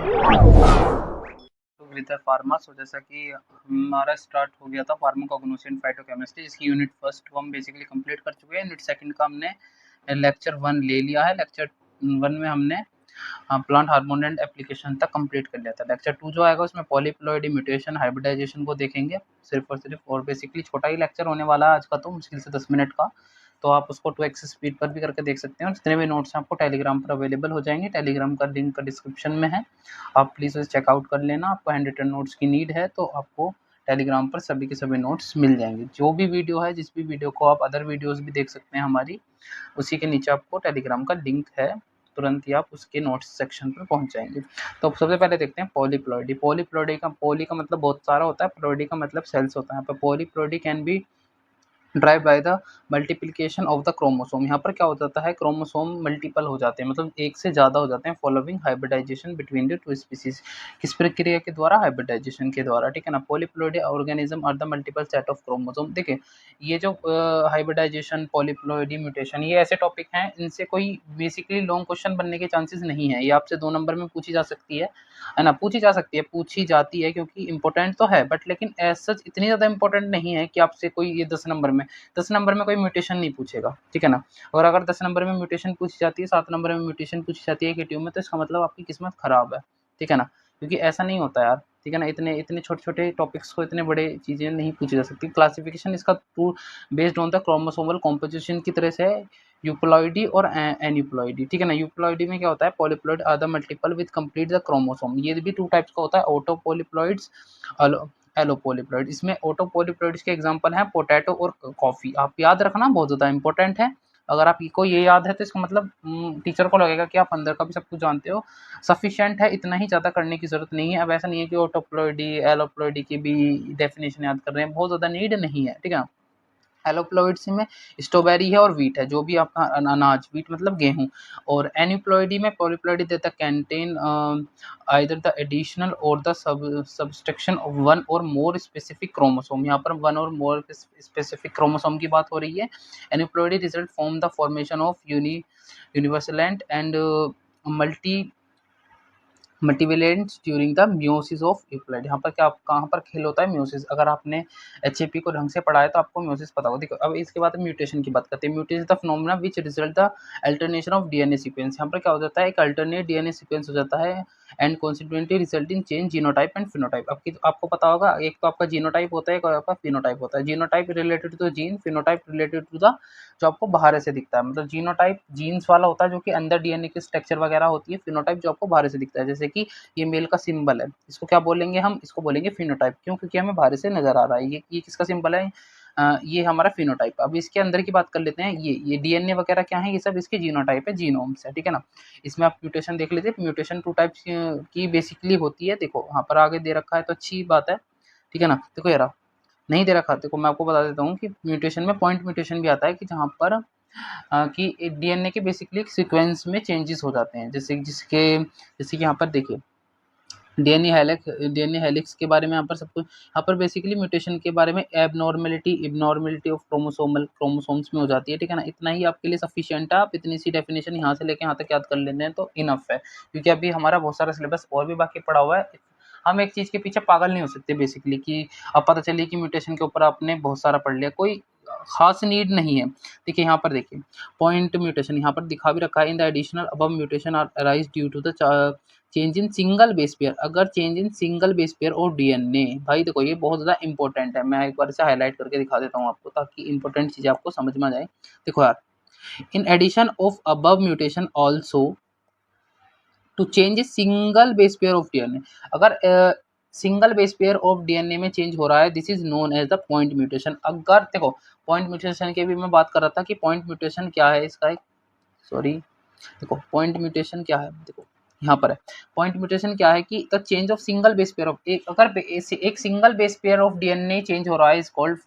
तो with pharma, सो जैसा कि हमारा स्टार्ट हो गया था फार्माकोग्नोसी एंड फाइटोकेमिस्ट्री, इसकी यूनिट फर्स्ट को हम बेसिकली कंप्लीट कर चुके हैं। यूनिट सेकंड का हमने लेक्चर 1 ले लिया है। लेक्चर 1 में हमने प्लांट हार्मोन एंड एप्लीकेशन तक कंप्लीट कर लिया था। लेक्चर 2 जो आएगा उसमें पॉलीप्लॉइडी म्यूटेशन हाइब्रिडाइजेशन को देखेंगे सिर्फ और सिर्फ, और बेसिकली छोटा ही लेक्चर होने वाला है आज का, तो मुश्किल से 10 मिनट का, तो आप उसको 2x स्पीड पर भी करके देख सकते हैं। और जितने भी नोट्स हैं आपको टेलीग्राम पर अवेलेबल हो जाएंगे। टेलीग्राम का लिंक डिस्क्रिप्शन में है, आप प्लीज़ उसे चेकआउट कर लेना। आपको हैंड रिटन नोट्स की नीड है तो आपको टेलीग्राम पर सभी के सभी नोट्स मिल जाएंगे। जो भी वीडियो है, जिस भी वीडियो को आप अदर वीडियोज़ भी देख सकते हैं हमारी, उसी के नीचे आपको टेलीग्राम का लिंक है, तुरंत ही आप उसके नोट्स सेक्शन पर पहुंच जाएंगे। तो सबसे पहले देखते हैं पॉलीप्लॉइडी। पॉलीप्लॉइडी का पॉली का मतलब बहुत सारा होता है, प्लॉइडी का मतलब सेल्स होता है। यहाँ पर polyploidy can be drive by the multiplication of the chromosome. यहाँ पर क्या हो जाता है, क्रोमोसोम मल्टीपल हो जाते हैं, मतलब एक से ज़्यादा हो जाते हैं, following hybridization between the two species. किस प्रक्रिया के द्वारा? हाइब्रिडाइजेशन के द्वारा, ठीक है ना। Polyploidy organism are the multiple set of chromosome. देखिए ये जो हाइब्रिडाइजेशन, पॉलीप्लॉइडी, म्यूटेशन, ये ऐसे टॉपिक हैं, इनसे कोई बेसिकली लॉन्ग क्वेश्चन बनने के चांसेस नहीं है। ये आपसे 2 नंबर में पूछी जा सकती है ना, पूछी जा सकती है, पूछी जाती है, क्योंकि इंपॉर्टेंट तो है, बट लेकिन एज सच इतनी ज़्यादा इंपॉर्टेंट नहीं है कि आपसे कोई ये 10 नंबर में कोई म्यूटेशन नहीं पूछेगा, ठीक है ना। और अगर 10 नंबर में म्यूटेशन पूछी जाती है, 7 नंबर में म्यूटेशन पूछी जाती है एक में, तो इसका मतलब आपकी किस्मत खराब है, ठीक है ना, क्योंकि ऐसा नहीं होता यार, ठीक है ना। इतने इतने छोटे छोटे टॉपिक्स को इतने बड़े चीज़ें नहीं पूछी जा सकती। क्लासिफिकेशन इसका two based on the chromosomal composition की तरह से यूप्लॉइडी और एन्यूप्लॉइडी, ठीक है ना। यूप्लॉइडी में क्या होता है, polyploid are the multiple with complete the chromosome. ये भी 2 टाइप्स का होता है, ऑटो पॉलीप्लॉइड्स, एलोपोलिप्लॉइड। इसमें ऑटो पॉलीप्लॉइड्स के एग्जांपल हैं पोटैटो और कॉफ़ी। आप याद रखना, बहुत ज़्यादा इंपॉर्टेंट है। अगर आपको ये याद है तो इसका मतलब टीचर को लगेगा कि आप अंदर का भी सब कुछ जानते हो। सफिशिएंट है, इतना ही ज़्यादा करने की ज़रूरत नहीं है। अब ऐसा नहीं है कि ऑटोप्लॉइडी एलोप्लॉइडी की भी डेफिनेशन याद कर रहे हैं, बहुत ज़्यादा नीड नहीं है, ठीक है। एलोप्लॉइड्स में स्ट्रॉबेरी है और वीट है, जो भी आपका अनाज, वीट मतलब गेहूं। और एन्यूप्लॉइडी में पॉलीप्लॉइडी देता कैंटेन आइदर द एडिशनल और द सबस्ट्रक्शन ऑफ वन और मोर स्पेसिफिक क्रोमोसोम। यहाँ पर वन और मोर स्पेसिफिक क्रोमोसोम की बात हो रही है। Aneuploidy result from the formation of univalents and multi multivalents during the meiosis of euploid. यहाँ पर क्या, कहाँ पर खेल होता है, म्योसिस। अगर आपने एचएपी को ढंग से पढ़ा है तो आपको म्योसिस पता होगा। देखो अब इसके बाद म्यूटेशन की बात करते हैं। Mutation the phenomena which result the alternation of DNA sequence. यहाँ पर क्या हो जाता है, एक अल्टरनेट डीएनए सीक्वेंस हो जाता है and consequently result in change genotype and phenotype. आपको पता होगा, एक तो आपका जीनोटाइप होता है, एक आपका फिनोटाइप होता है। Genotype related to gene, phenotype related to the जो आपको बाहर से दिखता है। मतलब जीनोटाइप जीन्स वाला होता है जो कि अंदर डीएनए की स्ट्रक्चर वगैरह होती है। फिनोटाइप जो आपको बाहर से दिखता है, जैसे कि ये मेल का सिंबल है, इसको क्या बोलेंगे हम, इसको बोलेंगे फिनोटाइप। क्यों? क्योंकि हमें बाहर से नजर आ रहा है। ये किसका सिंबल है, ये हमारा फिनोटाइप। अब इसके अंदर की बात कर लेते हैं। ये डीएनए वगैरह क्या है, ये सब इसके जीनोटाइप है, जीनोम्स है, ठीक है ना। इसमें आप म्यूटेशन देख लीजिए। म्यूटेशन 2 टाइप्स की बेसिकली होती है। देखो यहाँ पर आगे दे रखा है तो अच्छी बात है, ठीक है ना। देखो यार, नहीं दे रखा, देखो मैं आपको बता देता हूँ कि म्यूटेशन में पॉइंट म्यूटेशन भी आता है, कि जहाँ पर कि डीएनए के बेसिकली सीक्वेंस में चेंजेस हो जाते हैं। जैसे कि यहाँ पर देखिए, डीएनए हेलिक्स के बारे में यहाँ पर सब कुछ, यहाँ पर बेसिकली म्यूटेशन के बारे में इबनॉर्मेलिटी ऑफ क्रोमोसोम्स में हो जाती है, ठीक है ना। इतना ही आपके लिए सफिशिएंट है। आप इतनी सी डेफिनेशन यहाँ से लेके यहाँ तक याद कर लेते हैं तो इनफ है, क्योंकि अभी हमारा बहुत सारा सिलेबस और भी बाकी पड़ा हुआ है। हम एक चीज़ के पीछे पागल नहीं हो सकते बेसिकली, कि अब पता चले कि म्यूटेशन के ऊपर आपने बहुत सारा पढ़ लिया, कोई खास नीड नहीं है। देखिए यहाँ पर देखिए, पॉइंट म्यूटेशन यहाँ पर दिखा भी रखा है। In the additional above mutation are arise due to the change in single base pair. अगर change in single base pair और डीएनए, भाई देखो ये बहुत ज़्यादा इंपॉर्टेंट है। मैं एक बार इसे हाईलाइट करके दिखा देता हूँ आपको, ताकि इंपॉर्टेंट चीज़ें आपको समझ में आ जाए। देखो यार, in addition of above mutation also to change a single base pair of DNA. अगर single base pair of DNA में चेंज हो रहा है, this is known as the point mutation. अगर देखो पॉइंट म्यूटेशन के भी मैं बात कर रहा था कि पॉइंट म्यूटेशन क्या है, इसका एक सॉरी, देखो पॉइंट म्यूटेशन क्या है, देखो यहाँ पर है। पॉइंट म्यूटेशन क्या है कि the change of single base pair of, एक अगर एक single base pair of DNA change हो रहा है, is called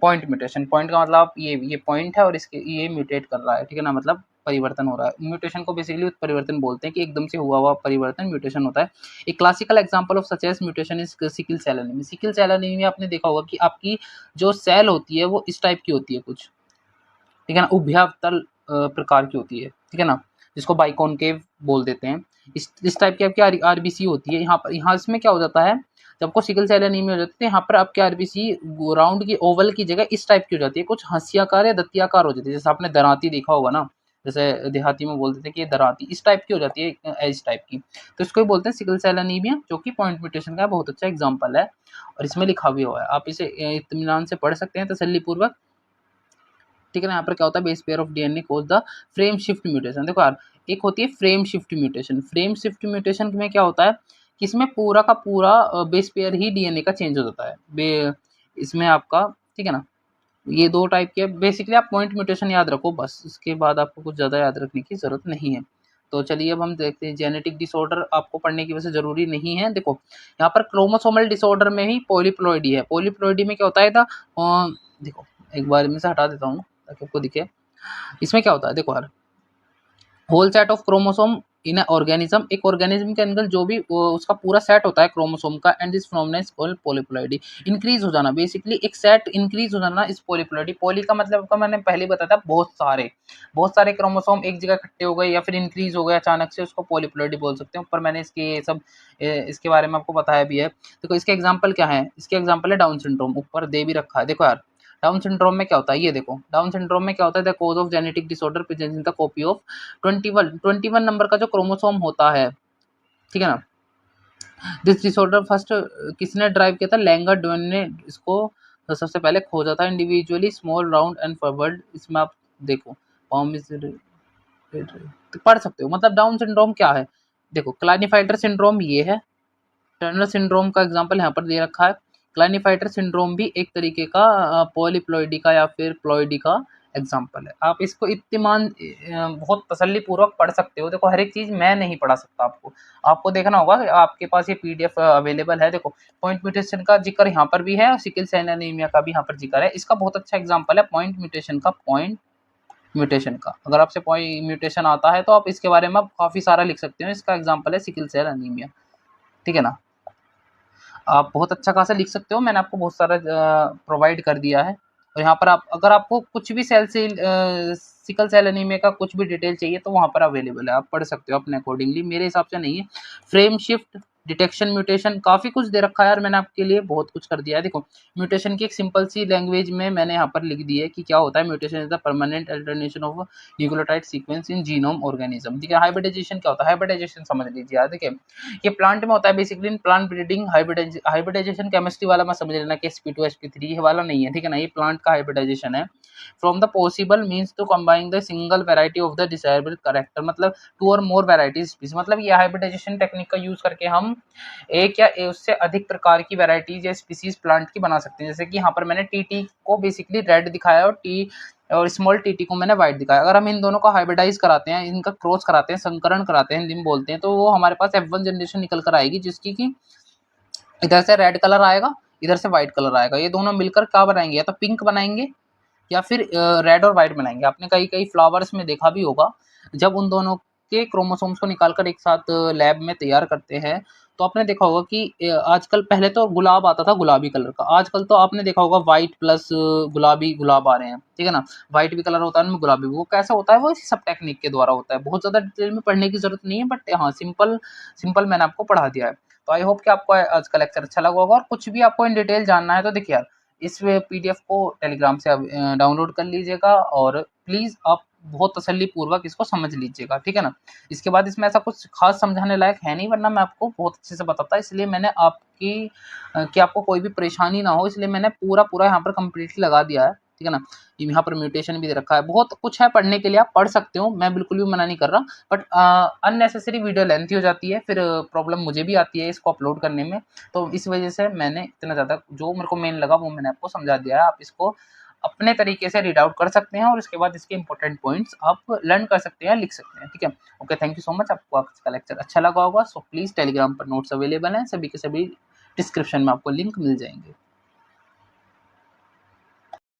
point mutation. Point का मतलब ये पॉइंट है और इसके ये म्यूटेट कर रहा है, ठीक है ना, मतलब परिवर्तन हो रहा है। म्यूटेशन को बेसिकली परिवर्तन बोलते हैं, कि एकदम से हुआ परिवर्तन म्यूटेशन होता है। एक classical example of such as mutation is sickle cell anaemia. Sickle cell anaemia में आपने देखा होगा कि आपकी जो सेल होती है वो इस टाइप की होती है कुछ, ठीक है ना, उभयावतल प्रकार की होती है, ठीक है ना, जिसको बाइकॉनकेव बोल देते हैं। इस टाइप की आपकी आरबीसी होती है। यहाँ इसमें क्या हो जाता है, जब आपको सिकल सेल एनीमिया हो जाती है, यहाँ पर आपकी आरबीसी राउंड की ओवल की जगह इस टाइप की हो जाती है, कुछ हंसियाकार या दत्तियाकार हो जाती है, जैसे आपने दरांती देखा होगा ना, जैसे देहाती में बोल देते हैं कि ये दरांती, इस टाइप की हो जाती है, एज टाइप की। तो इसको ही बोलते हैं सिकल सेल एनीमिया, जो कि पॉइंट म्यूटेशन का बहुत अच्छा एग्जाम्पल है, और इसमें लिखा भी हुआ है, आप इसे इत्मीनान से पढ़ सकते हैं तसल्ली पूर्वक। ठीक है ना। यहाँ पर क्या होता है, base pair of DNA cause the frame shift mutation. देखो यार, एक होती है frame shift mutation. Frame shift mutation में क्या होता है कि इसमें पूरा का पूरा बेस पेयर ही डीएनए का चेंज हो जाता है इसमें आपका। ठीक है ना। ये दो टाइप के बेसिकली, आप पॉइंट म्यूटेशन याद रखो बस, इसके बाद आपको कुछ ज़्यादा याद रखने की ज़रूरत नहीं है। तो चलिए अब हम देखते हैं, जेनेटिक डिसऑर्डर आपको पढ़ने की वजह से ज़रूरी नहीं है। देखो यहाँ पर क्रोमोसोमल डिसऑर्डर में ही पॉलीप्लॉइडी है। पॉलीप्लॉइडी में क्या होता है देखो एक बार में से हटा देता हूँ ताकि आपको दिखे। इसमें क्या होता है, देखो यार, whole set of chromosome in organism, एक ऑर्गेनिज्म के अंदर जो भी उसका पूरा सेट होता है क्रोमोसोम का, and this phenomenon is called polyploidy. Increase हो जाना, बेसिकली एक सेट इंक्रीज हो जाना इस पॉलीप्लॉइडी। पॉली का मतलब का मैंने पहले बताया था, बहुत सारे क्रोमोसोम एक जगह इकट्ठे हो गए या फिर इंक्रीज हो गए अचानक से, उसको पॉलीप्लॉइडी बोल सकते हैं। ऊपर मैंने इसके बारे में आपको बताया भी है। देखो इसके एग्जाम्पल क्या है, इसके एग्जाम्पल है डाउन सिंड्रोम, ऊपर दे भी रखा है। देखो यार, डाउन सिंड्रोम में क्या होता है, ये देखो डाउन सिंड्रोम में क्या होता है, the cause of genetic disorder present in the copy of 21 number का जो क्रोमोसोम होता है। ठीक है ना। दिस डिसऑर्डर फर्स्ट किसने ड्राइव किया था, लैंगर डोन ने इसको सबसे पहले खोजा था। Individually small round and forward, इसमें आप देखो पॉम इज तो पढ़ सकते हो। मतलब डाउन सिंड्रोम क्या है, देखो क्लाइनेफाइटर सिंड्रोम ये है, टर्नर सिंड्रोम का एग्जांपल यहाँ पर दे रखा है। क्लाइनेफाइटर सिंड्रोम भी एक तरीके का पॉलीप्लॉइडी का या फिर प्लॉइडी का एग्जांपल है। आप इसको इत्मीनान बहुत तसल्ली पूर्वक पढ़ सकते हो। देखो हर एक चीज़ मैं नहीं पढ़ा सकता आपको, आपको देखना होगा। आपके पास ये पीडीएफ अवेलेबल है। देखो पॉइंट म्यूटेशन का जिक्र यहाँ पर भी है और सिकल सेल एनीमिया का भी यहाँ पर जिक्र है। इसका बहुत अच्छा एग्जाम्पल है पॉइंट म्यूटेशन का। पॉइंट म्यूटेशन का अगर आपसे पॉइंट म्यूटेशन आता है तो आप इसके बारे में आप काफ़ी सारा लिख सकते हो। इसका एग्जाम्पल है सिकल सेल एनीमिया। ठीक है ना। आप बहुत अच्छा खासा लिख सकते हो, मैंने आपको बहुत सारा प्रोवाइड कर दिया है। और यहाँ पर आप अगर आपको कुछ भी सिकल सेल एनीमिया का कुछ भी डिटेल चाहिए तो वहाँ पर अवेलेबल है, आप पढ़ सकते हो अपने अकॉर्डिंगली। मेरे हिसाब से नहीं है। फ्रेम शिफ्ट, डिटेक्शन, म्यूटेशन, काफ़ी कुछ दे रखा है यार मैंने आपके लिए, बहुत कुछ कर दिया है। देखो म्यूटेशन की एक सिंपल सी लैंग्वेज में मैंने यहाँ पर लिख दी है कि क्या होता है। Mutation is the permanent alternation of nucleotide sequence in genome organism. ठीक है। हाइब्रिडाइजेशन क्या होता है, हाइब्रिडाइजेशन समझ लीजिए यार। देखिए ये प्लांट में होता है basically, in plant breeding. Hybridization chemistry वाला मैं समझ लेना कि sp2 sp3 वाला नहीं है। ठीक है ना। ये प्लांट का हाइब्रिडाइजेशन है। From the possible means to combine the single variety of the desirable character, मतलब 2 और मोर वेराइटीज स्पीसीज। मतलब ये हाइब्रिडाइजेशन टेक्निक का यूज करके हम एक या उससे अधिक प्रकार की वेराइटीज या स्पीसीज प्लांट की बना सकते हैं। जैसे कि यहाँ पर मैंने टीटी को बेसिकली रेड दिखाया और स्मॉल टीटी को मैंने वाइट दिखाया। अगर हम इन दोनों को हाइब्रिडाइज कराते हैं, इनका क्रॉस कराते हैं, संकरण कराते हैं, हिंदी में बोलते हैं, तो वो हमारे पास F1 जनरेशन निकल कर आएगी, जिसकी कि इधर से रेड कलर आएगा, इधर से व्हाइट कलर आएगा। ये दोनों मिलकर क्या बनाएंगे, या तो पिंक बनाएंगे या फिर रेड और व्हाइट बनाएंगे। आपने कई कई फ्लावर्स में देखा भी होगा, जब उन दोनों के क्रोमोसोम्स को निकालकर एक साथ लैब में तैयार करते हैं, तो आपने देखा होगा कि आजकल, पहले तो गुलाब आता था गुलाबी कलर का, आजकल तो आपने देखा होगा व्हाइट प्लस गुलाबी गुलाब आ रहे हैं। ठीक है ना। व्हाइट भी कलर होता है उनमें, गुलाबी भी। वो कैसा होता है, वो इसी सब टेक्निक के द्वारा होता है। बहुत ज़्यादा डिटेल में पढ़ने की जरूरत नहीं है, बट हाँ सिंपल सिंपल मैंने आपको पढ़ा दिया है। तो आई होप कि आपको आज का लेक्चर अच्छा लगा होगा। और कुछ भी आपको इन डिटेल जानना है तो देखिए यार, इस पीडीएफ को टेलीग्राम से डाउनलोड कर लीजिएगा और प्लीज़ आप बहुत तसल्ली पूर्वक इसको समझ लीजिएगा। ठीक है ना। इसके बाद इसमें ऐसा कुछ खास समझाने लायक है नहीं, वरना मैं आपको बहुत अच्छे से बताता। इसलिए मैंने कि आपको कोई भी परेशानी ना हो, इसलिए मैंने पूरा यहाँ पर कम्प्लीटली लगा दिया है। ठीक है ना। यहाँ पर म्यूटेशन भी दे रखा है, बहुत कुछ है पढ़ने के लिए, आप पढ़ सकते हो, मैं बिल्कुल भी मना नहीं कर रहा। बट अननेसेसरी वीडियो लेंथी हो जाती है, फिर प्रॉब्लम मुझे भी आती है इसको अपलोड करने में। तो इस वजह से मैंने इतना ज़्यादा जो मेरे को मेन लगा वो मैंने आपको समझा दिया है। आप इसको अपने तरीके से रीड आउट कर सकते हैं और इसके बाद इसके इंपॉर्टेंट पॉइंट्स आप लर्न कर सकते हैं, लिख सकते हैं। ठीक है। Okay, thank you so much. आपको आज का लेक्चर अच्छा लगा होगा। सो प्लीज़ टेलीग्राम पर नोट्स अवेलेबल हैं, सभी के सभी डिस्क्रिप्शन में आपको लिंक मिल जाएंगे।